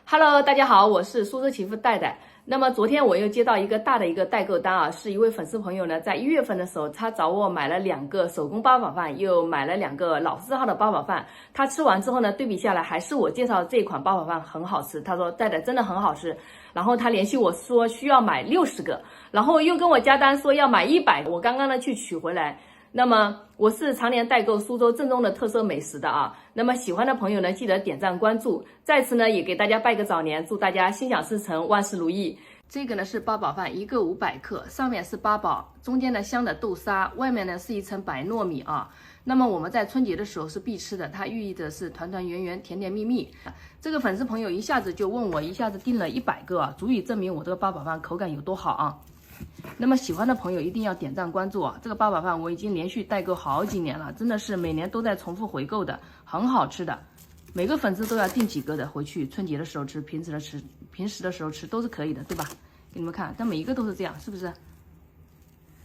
Hello，大家好，我是苏州祈福戴戴。那么昨天我又接到一个大的代购单啊，是一位粉丝朋友呢，在1月份的时候，他找我买了2个手工八宝饭，又买了2个老字号的八宝饭。他吃完之后呢，对比下来还是我介绍的这款八宝饭很好吃。他说戴戴真的很好吃，然后他联系我说需要买60个，然后又跟我加单说要买100个。我刚刚呢去取回来。那么我是常年代购苏州正宗的特色美食的啊，那么喜欢的朋友呢，记得点赞关注。在此呢，也给大家拜个早年，祝大家心想事成，万事如意。这个呢是八宝饭，一个500克，上面是八宝，中间呢香的豆沙，外面呢是一层白糯米啊。那么我们在春节的时候是必吃的，它寓意的是团团圆圆、甜甜蜜蜜。这个粉丝朋友一下子就问我，一下子订了100个啊，足以证明我这个八宝饭口感有多好啊。那么喜欢的朋友一定要点赞关注啊！这个八宝饭我已经连续代购好几年了，真的是每年都在重复回购的，很好吃的。每个粉丝都要订几个的，回去春节的时候吃，平时的时候吃都是可以的，对吧？给你们看，但每一个都是这样，是不是？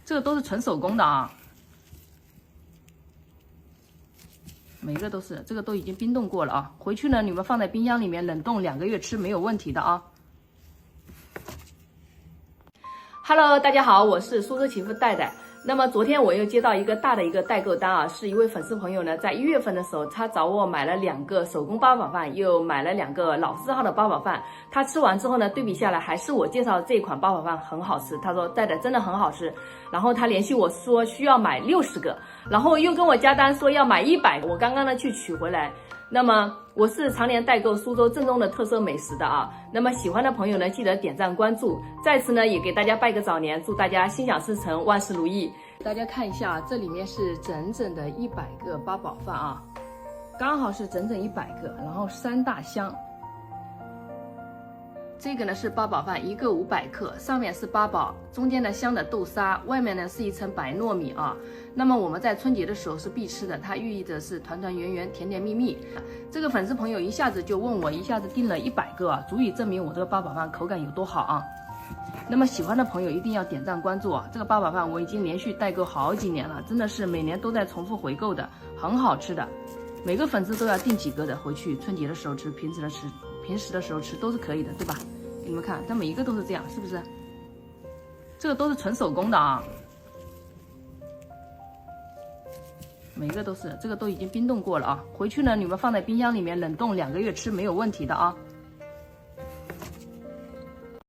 这个都是纯手工的啊，每个都是，这个都已经冰冻过了啊。回去呢，你们放在冰箱里面冷冻2个月吃没有问题的啊。Hello， 大家好，我是苏州祈福戴戴。那么昨天我又接到一个大的代购单啊，是一位粉丝朋友呢，在1月份的时候，他找我买了2个手工八宝饭，又买了2个老字号的八宝饭。他吃完之后呢，对比下来还是我介绍的这款八宝饭很好吃。他说戴戴真的很好吃，然后他联系我说需要买60个，然后又跟我加单说要买100个。我刚刚呢去取回来。那么我是常年代购苏州正宗的特色美食的啊，那么喜欢的朋友呢，记得点赞关注。在此呢，也给大家拜个早年，祝大家心想事成，万事如意。大家看一下，这里面是整整的100个八宝饭啊，刚好是整整100个，然后3大箱。这个呢是八宝饭，一个500克，上面是八宝，中间呢香的豆沙，外面呢是一层白糯米啊。那么我们在春节的时候是必吃的，它寓意的是团团圆圆、甜甜蜜蜜。这个粉丝朋友一下子就问我，一下子订了100个啊，足以证明我这个八宝饭口感有多好啊。那么喜欢的朋友一定要点赞关注啊！这个八宝饭我已经连续代购好几年了，真的是每年都在重复回购的，很好吃的。每个粉丝都要订几个的，回去春节的时候吃，平时的时候吃都是可以的，对吧？给你们看，但每一个都是这样，是不是？这个都是纯手工的啊，每个都是，这个都已经冰冻过了啊。回去呢，你们放在冰箱里面冷冻2个月吃没有问题的啊。